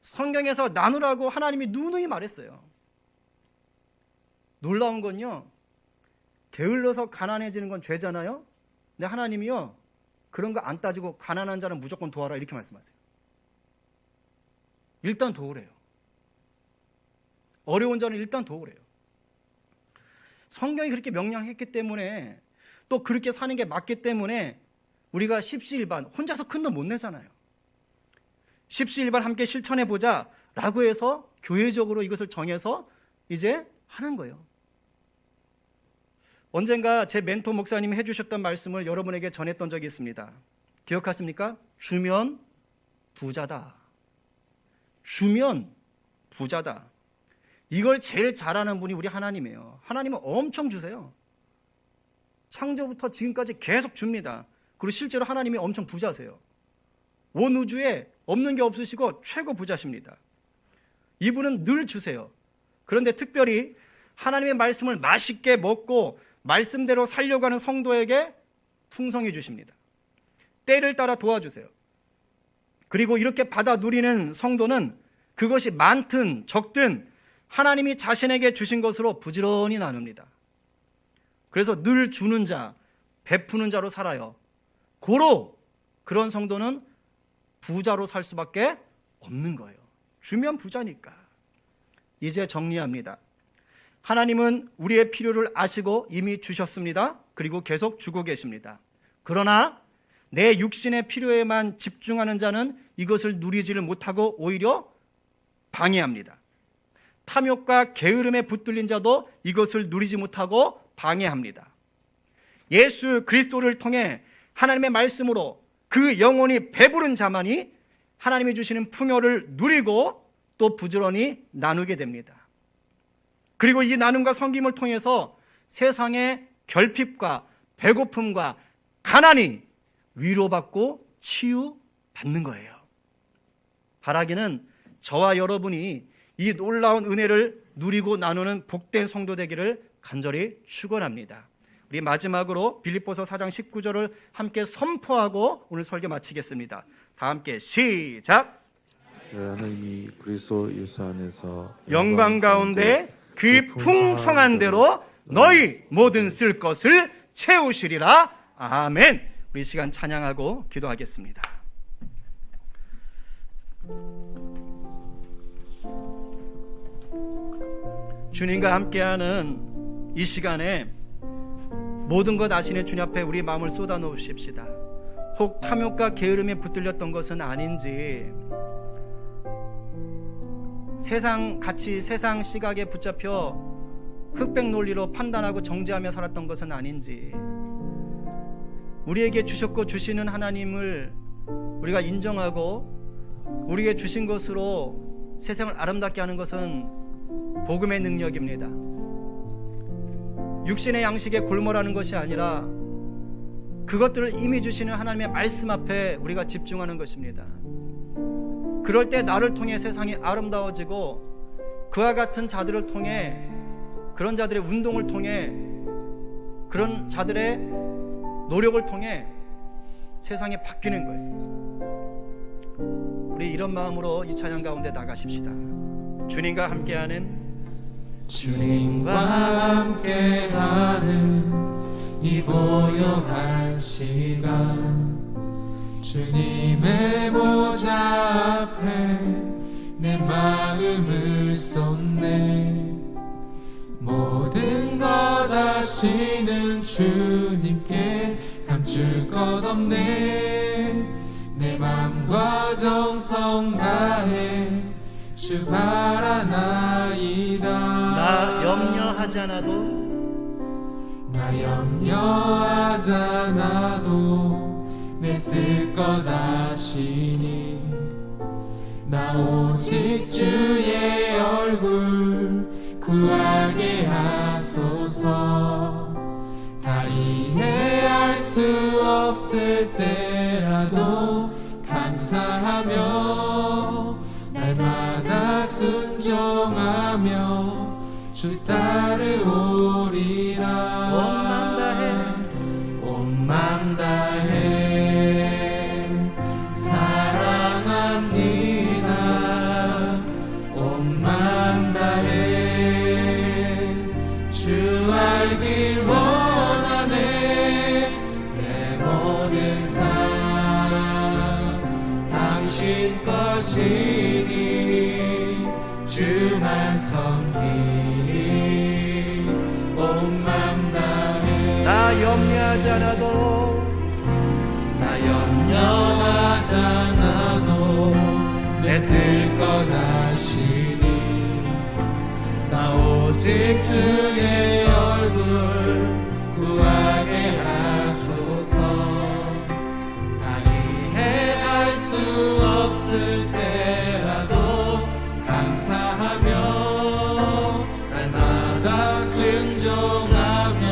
성경에서 나누라고 하나님이 누누이 말했어요. 놀라운 건요, 게을러서 가난해지는 건 죄잖아요. 근데 하나님이요, 그런 거 안 따지고 가난한 자는 무조건 도와라 이렇게 말씀하세요. 일단 도우래요. 어려운 자는 일단 도우래요. 성경이 그렇게 명령했기 때문에, 또 그렇게 사는 게 맞기 때문에 우리가 십시일반 혼자서 큰 돈 못 내잖아요. 십시일반 함께 실천해보자 라고 해서 교회적으로 이것을 정해서 이제 하는 거예요. 언젠가 제 멘토 목사님이 해주셨던 말씀을 여러분에게 전했던 적이 있습니다. 기억하십니까? 주면 부자다. 주면 부자다. 이걸 제일 잘하는 분이 우리 하나님이에요. 하나님은 엄청 주세요. 창조부터 지금까지 계속 줍니다. 그리고 실제로 하나님이 엄청 부자세요. 온 우주에 없는 게 없으시고 최고 부자십니다. 이분은 늘 주세요. 그런데 특별히 하나님의 말씀을 맛있게 먹고 말씀대로 살려고 하는 성도에게 풍성히 주십니다. 때를 따라 도와주세요. 그리고 이렇게 받아 누리는 성도는 그것이 많든 적든 하나님이 자신에게 주신 것으로 부지런히 나눕니다. 그래서 늘 주는 자, 베푸는 자로 살아요. 고로 그런 성도는 부자로 살 수밖에 없는 거예요. 주면 부자니까. 이제 정리합니다. 하나님은 우리의 필요를 아시고 이미 주셨습니다. 그리고 계속 주고 계십니다. 그러나 내 육신의 필요에만 집중하는 자는 이것을 누리지를 못하고 오히려 방해합니다. 탐욕과 게으름에 붙들린 자도 이것을 누리지 못하고 방해합니다. 예수 그리스도를 통해 하나님의 말씀으로 그 영혼이 배부른 자만이 하나님이 주시는 풍요를 누리고 또 부지런히 나누게 됩니다. 그리고 이 나눔과 섬김을 통해서 세상의 결핍과 배고픔과 가난이 위로받고 치유받는 거예요. 바라기는 저와 여러분이 이 놀라운 은혜를 누리고 나누는 복된 성도 되기를 간절히 축원합니다. 우리 마지막으로 빌립보서 4장 19절을 함께 선포하고 오늘 설교 마치겠습니다. 다 함께 시작. 하나님이 그리스도 예수 안에서 영광 가운데 그 풍성한 대로 너희 모든 쓸 것을 채우시리라. 아멘. 우리 시간 찬양하고 기도하겠습니다. 주님과 함께하는 이 시간에 모든 것 아시는 주님 앞에 우리 마음을 쏟아놓으십시다. 혹 탐욕과 게으름에 붙들렸던 것은 아닌지, 세상 가치, 세상 시각에 붙잡혀 흑백 논리로 판단하고 정죄하며 살았던 것은 아닌지, 우리에게 주셨고 주시는 하나님을 우리가 인정하고 우리에게 주신 것으로 세상을 아름답게 하는 것은 복음의 능력입니다. 육신의 양식에 골몰하는 것이 아니라 그것들을 이미 주시는 하나님의 말씀 앞에 우리가 집중하는 것입니다. 그럴 때 나를 통해 세상이 아름다워지고 그와 같은 자들을 통해, 그런 자들의 운동을 통해, 그런 자들의 노력을 통해 세상이 바뀌는 거예요. 우리 이런 마음으로 이 찬양 가운데 나가십시다. 주님과 함께하는 이 고요한 시간, 주님의 보좌 앞에 내 마음을 쏟네. 모든 것 아시는 주님께 감출 것 없네. 마음과 정성 다해 주 바라나이다. 나 염려하지 않아도 나 염려하지 않아도 내 쓸 것 아시니 나 오직 주의 얼굴 구하게 하소서. 다 이해할 수 없을 때라도 감사하며 날마다 순종하며 주 따르오리라. 온 맘 다해 사랑합니다. 온 맘 다해 주 알길 원하네. 내 모든 삶 당신 것이니 주만 섬기리. 온 맘 다해 나 염려하지 않아도 나 염려하지 않아도 내 쓸 것 아시니 나 오직 주의 얼굴 구하게 하소서. 다 이해할 수 없을 때라도 감사하며 날마다 순종하며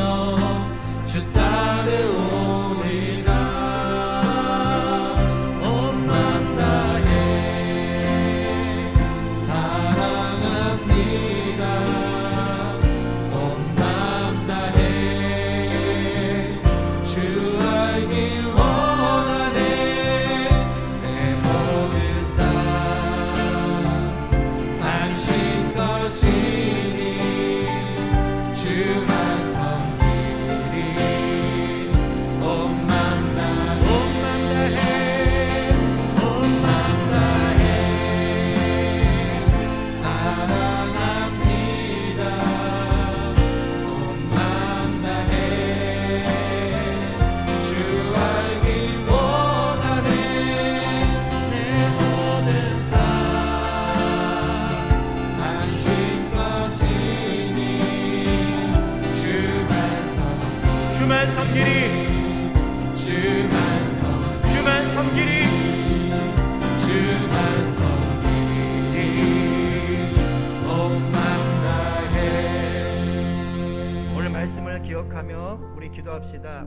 주 따르오리라. 온 맘 다해 사랑합니다. 온 맘 다해 주 알길 원하네. 내 모든 삶 당신 것이니 주만 섬기리. 온 맘 다해 온 맘 다해 사랑합니다. 온 맘 다해 주 알길 원하네. 내 모든 삶 당신 것이니 주만 섬기리. 주만 섬기리 주만 섬기리. 주만 섬기리. 주만 섬기리. 온 맘 다해. 오늘 말씀을 기억하며 우리 기도합시다.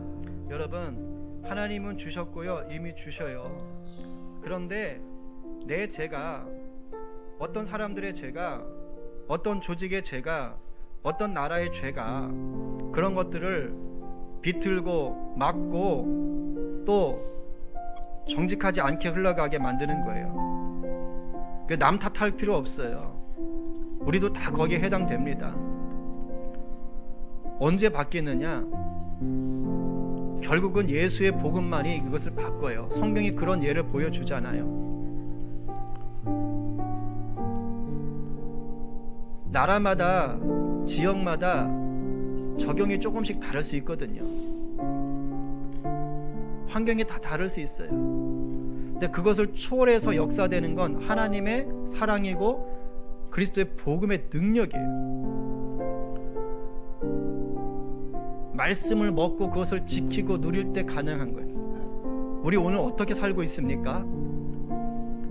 여러분, 하나님은 주셨고요, 이미 주셔요. 그런데 내 죄가, 어떤 사람들의 죄가, 어떤 조직의 죄가, 어떤 나라의 죄가 그런 것들을 비틀고 막고 또 정직하지 않게 흘러가게 만드는 거예요. 남 탓할 필요 없어요. 우리도 다 거기에 해당됩니다. 언제 바뀌느냐? 결국은 예수의 복음만이 그것을 바꿔요. 성경이 그런 예를 보여주잖아요. 나라마다, 지역마다 적용이 조금씩 다를 수 있거든요. 환경이 다 다를 수 있어요. 근데 그것을 초월해서 역사되는 건 하나님의 사랑이고 그리스도의 복음의 능력이에요. 말씀을 먹고 그것을 지키고 누릴 때 가능한 거예요. 우리 오늘 어떻게 살고 있습니까?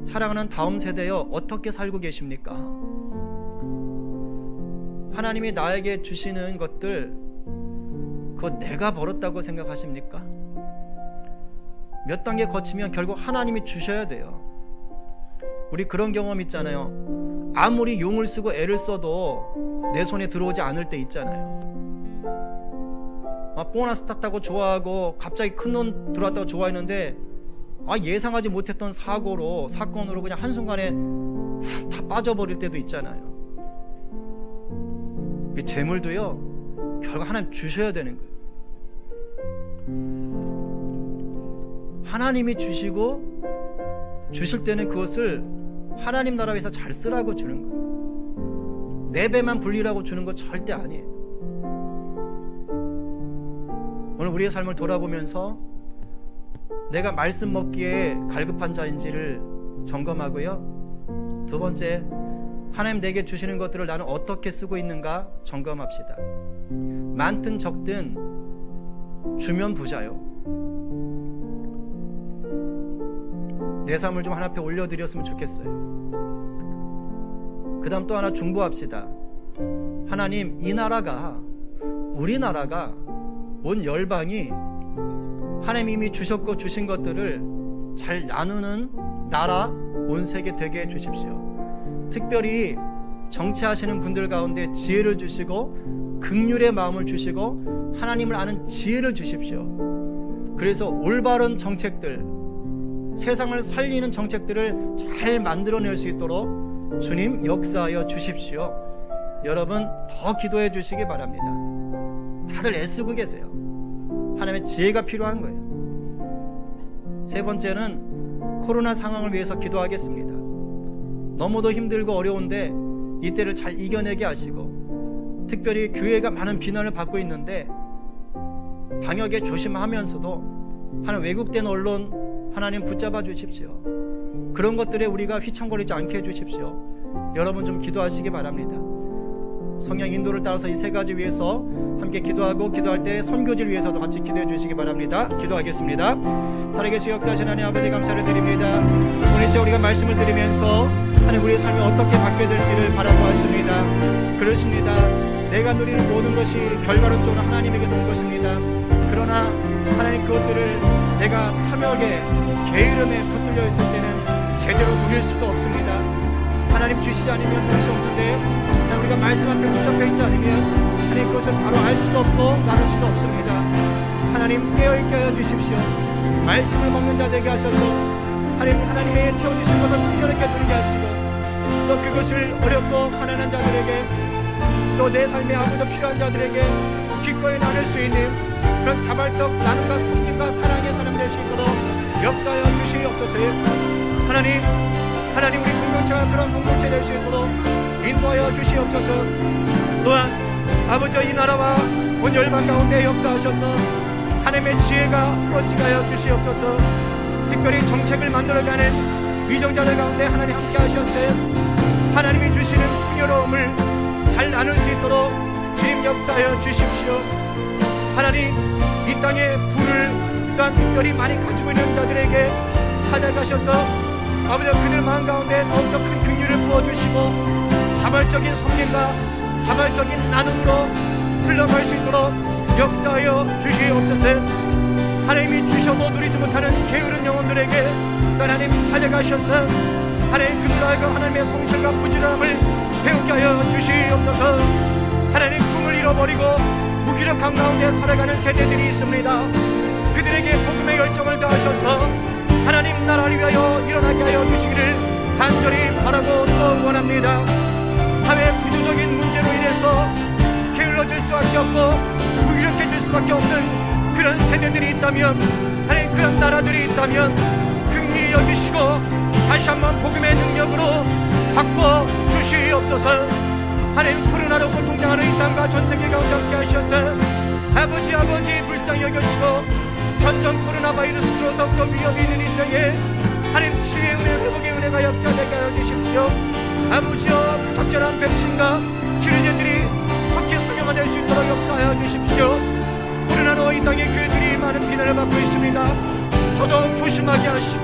사랑하는 다음 세대여, 어떻게 살고 계십니까? 하나님이 나에게 주시는 것들, 그거 내가 벌었다고 생각하십니까? 몇 단계 거치면 결국 하나님이 주셔야 돼요. 우리 그런 경험 있잖아요. 아무리 용을 쓰고 애를 써도 내 손에 들어오지 않을 때 있잖아요. 보너스 탔다고 좋아하고 갑자기 큰 돈 들어왔다고 좋아했는데 예상하지 못했던 사건으로 그냥 한순간에 다 빠져버릴 때도 있잖아요. 그 재물도요, 결국 하나님 주셔야 되는 거예요. 하나님이 주시고 주실 때는 그것을 하나님 나라 위해서 잘 쓰라고 주는 거예요. 내 배만 불리라고 주는 거 절대 아니에요. 오늘 우리의 삶을 돌아보면서 내가 말씀 먹기에 갈급한 자인지를 점검하고요. 두 번째, 하나님 내게 주시는 것들을 나는 어떻게 쓰고 있는가 점검합시다. 많든 적든 주면 부자요. 내 삶을 좀 하나님 앞에 올려드렸으면 좋겠어요. 그 다음 또 하나 중보합시다. 하나님, 이 나라가, 우리나라가, 온 열방이 하나님 이미 주셨고 주신 것들을 잘 나누는 나라, 온 세계 되게 해주십시오. 특별히 정치하시는 분들 가운데 지혜를 주시고 긍휼의 마음을 주시고 하나님을 아는 지혜를 주십시오. 그래서 올바른 정책들, 세상을 살리는 정책들을 잘 만들어낼 수 있도록 주님 역사하여 주십시오. 여러분 더 기도해 주시기 바랍니다. 다들 애쓰고 계세요. 하나님의 지혜가 필요한 거예요. 세 번째는 코로나 상황을 위해서 기도하겠습니다. 너무도 힘들고 어려운데 이때를 잘 이겨내게 하시고, 특별히 교회가 많은 비난을 받고 있는데 방역에 조심하면서도 하나님 왜곡된 언론 하나님 붙잡아 주십시오. 그런 것들에 우리가 휘청거리지 않게 해주십시오. 여러분 좀 기도하시기 바랍니다. 성령 인도를 따라서 이 세 가지 위해서 함께 기도하고, 기도할 때 선교지를 위해서도 같이 기도해 주시기 바랍니다. 기도하겠습니다. 살아계신 역사하신 하나님 아버지 감사를 드립니다. 오늘 시간 우리가 말씀을 들으면서 하나님 우리의 삶이 어떻게 바뀌어야 될지를 바라보았습니다. 그렇습니다. 내가 누리는 모든 것이 결과론적으로 하나님에게서 온 것입니다. 그러나 하나님 그것들을 내가 탐욕에 게으름에 붙들려 있을 때는 제대로 누릴 수도 없습니다. 하나님 주시지 않으면 누릴 수 없는데, 우리가 말씀 앞에 붙잡혀 있지 않으면 하나님 그것을 바로 알 수도 없고 나눌 수도 없습니다. 하나님 깨어있게 하여 주십시오. 말씀을 먹는 자 되게 하셔서 하나님의 채워주신 것을 풍요롭게 누리게 하시고, 또 그것을 어렵고 가난한 자들에게, 또 내 삶에 아무도 필요한 자들에게 기꺼이 나눌 수 있는 그런 자발적 나눔과 섬김과 사랑의 사람 될 수 있도록 역사하여 주시옵소서. 하나님 우리 공동체가 그런 공동체 될 수 있도록 인도하여 주시옵소서. 또한 아버지 이 나라와 온 열방 가운데 역사하셔서 하나님의 지혜가 풀어지게 하여 주시옵소서. 특별히 정책을 만들어가는 위정자들 가운데 하나님 함께 하셨어요. 하나님이 주시는 풍요로움을 잘 나눌 수 있도록 주님 역사하여 주십시오. 하나님 이 땅에 부를 또한 특별히 많이 가지고 있는 자들에게 찾아가셔서 아버지 그들 마음 가운데 더욱더 큰 긍휼을 부어주시고 자발적인 섬김과 자발적인 나눔으로 흘러갈 수 있도록 역사하여 주시옵소서. 하나님이 주셔도 누리지 못하는 게으른 영혼들에게 하나님 찾아가셔서 하나님 그들과 하나님의 성실과 부지런함을 배우게 하여 주시옵소서. 하나님 꿈을 잃어버리고 무기력함 가운데 살아가는 세대들이 있습니다. 그들에게 복음의 열정을 다하셔서 하나님 나라를 위하여 일어나게 하여 주시기를 간절히 바라고 또 원합니다. 사회 구조적인 문제로 인해서 게을러질 수밖에 없고 무기력해질 수밖에 없는 그런 세대들이 있다면, 하나님 그런 나라들이 있다면 긍휼히 여기시고 다시 한번 복음의 능력으로 바꿔 주시옵소서. 하나님 코로나로 고통당하는 이 땅과 전 세계 가운데 함께 하셔서 아버지 불쌍히 여겨주시고 현존 코로나 바이러스로 더욱더 위협이 있는 이 때에 하나님 주의 은혜, 회복의 은혜가 역사되게 하여 주십시오. 아버지여 적절한 백신과 치료제들이 속히 상용화될 수 있도록 역사하여 주십시오. 코로나로 이 땅의 교회들이 많은 비난을 받고 있습니다. 더더욱 조심하게 하시고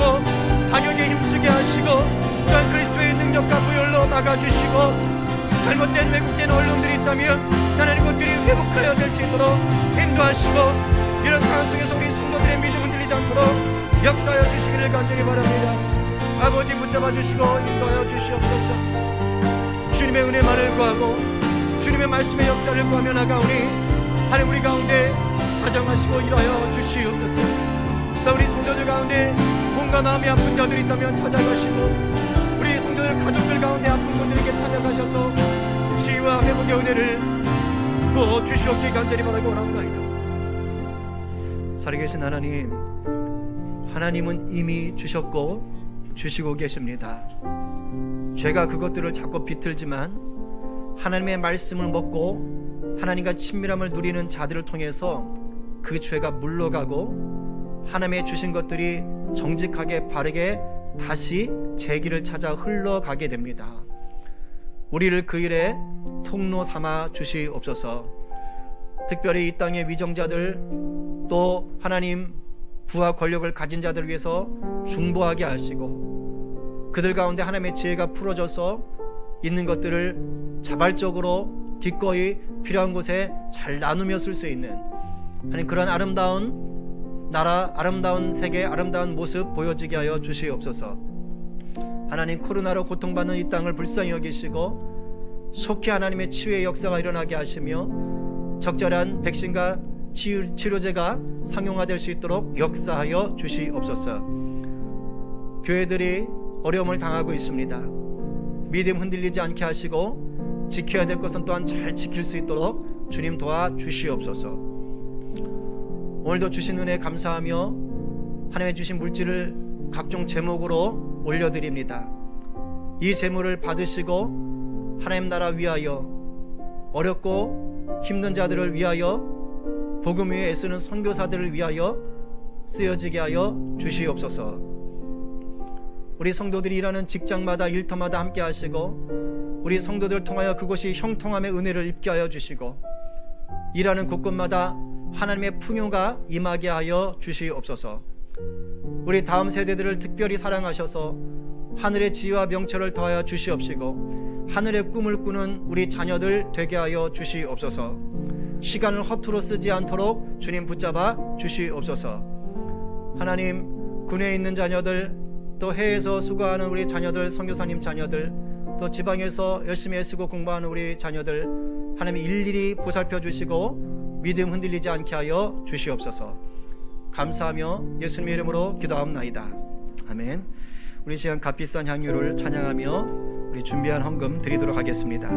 방역에 힘쓰게 하시고 또한 그리스도의 능력과 부혈로 막아주시고 잘못된 왜곡된 언론들이 있다면 하나님 것들이 회복하여 될 수 있도록 인도하시고 이런 상황 속에서 우리 성도들의 믿음 흔들리지 않도록 역사하여 주시기를 간절히 바랍니다. 아버지 붙잡아 주시고 인도하여 주시옵소서. 주님의 은혜만을 구하고 주님의 말씀의 역사를 구하며 나가오니 하나님 우리 가운데 자정하시고 일하여 주시옵소서. 또 우리 성도들 가운데 몸과 마음이 아픈 자들이 있다면 찾아가시고 우리 성도들 가족들 가운데 아픈 분들에게 찾아가셔서 치유와 회복의 은혜를 부어 주시옵기를 간절히 바라고 원합니다. 살아계신 하나님은 이미 주셨고 주시고 계십니다. 죄가 그것들을 자꾸 비틀지만 하나님의 말씀을 먹고 하나님과 친밀함을 누리는 자들을 통해서 그 죄가 물러가고 하나님의 주신 것들이 정직하게 바르게 다시 제 길을 찾아 흘러가게 됩니다. 우리를 그 일에 통로 삼아 주시옵소서. 특별히 이 땅의 위정자들, 또 하나님 부와 권력을 가진 자들을 위해서 중보하게 하시고, 그들 가운데 하나님의 지혜가 풀어져서 있는 것들을 자발적으로 기꺼이 필요한 곳에 잘 나누며 쓸 수 있는 하나님 그런 아름다운 나라, 아름다운 세계, 아름다운 모습 보여지게 하여 주시옵소서. 하나님, 코로나로 고통받는 이 땅을 불쌍히 여기시고 속히 하나님의 치유의 역사가 일어나게 하시며 적절한 백신과 치료제가 상용화될 수 있도록 역사하여 주시옵소서. 교회들이 어려움을 당하고 있습니다. 믿음 흔들리지 않게 하시고 지켜야 될 것은 또한 잘 지킬 수 있도록 주님 도와주시옵소서. 오늘도 주신 은혜 감사하며 하나님의 주신 물질을 각종 제목으로 올려드립니다. 이 제물을 받으시고 하나님 나라 위하여, 어렵고 힘든 자들을 위하여, 복음 위에 애쓰는 선교사들을 위하여 쓰여지게 하여 주시옵소서. 우리 성도들이 일하는 직장마다 일터마다 함께 하시고, 우리 성도들을 통하여 그곳이 형통함의 은혜를 입게 하여 주시고, 일하는 곳곳마다 하나님의 풍요가 임하게 하여 주시옵소서. 우리 다음 세대들을 특별히 사랑하셔서 하늘의 지혜와 명철을 더하여 주시옵시고, 하늘의 꿈을 꾸는 우리 자녀들 되게 하여 주시옵소서. 시간을 허투루 쓰지 않도록 주님 붙잡아 주시옵소서. 하나님, 군에 있는 자녀들, 또 해외에서 수고하는 우리 자녀들, 선교사님 자녀들, 또 지방에서 열심히 애쓰고 공부하는 우리 자녀들, 하나님 일일이 보살펴 주시고 믿음 흔들리지 않게 하여 주시옵소서. 감사하며 예수님의 이름으로 기도하옵나이다. 아멘. 우리 시간 값비싼 향유를 찬양하며 우리 준비한 헌금 드리도록 하겠습니다.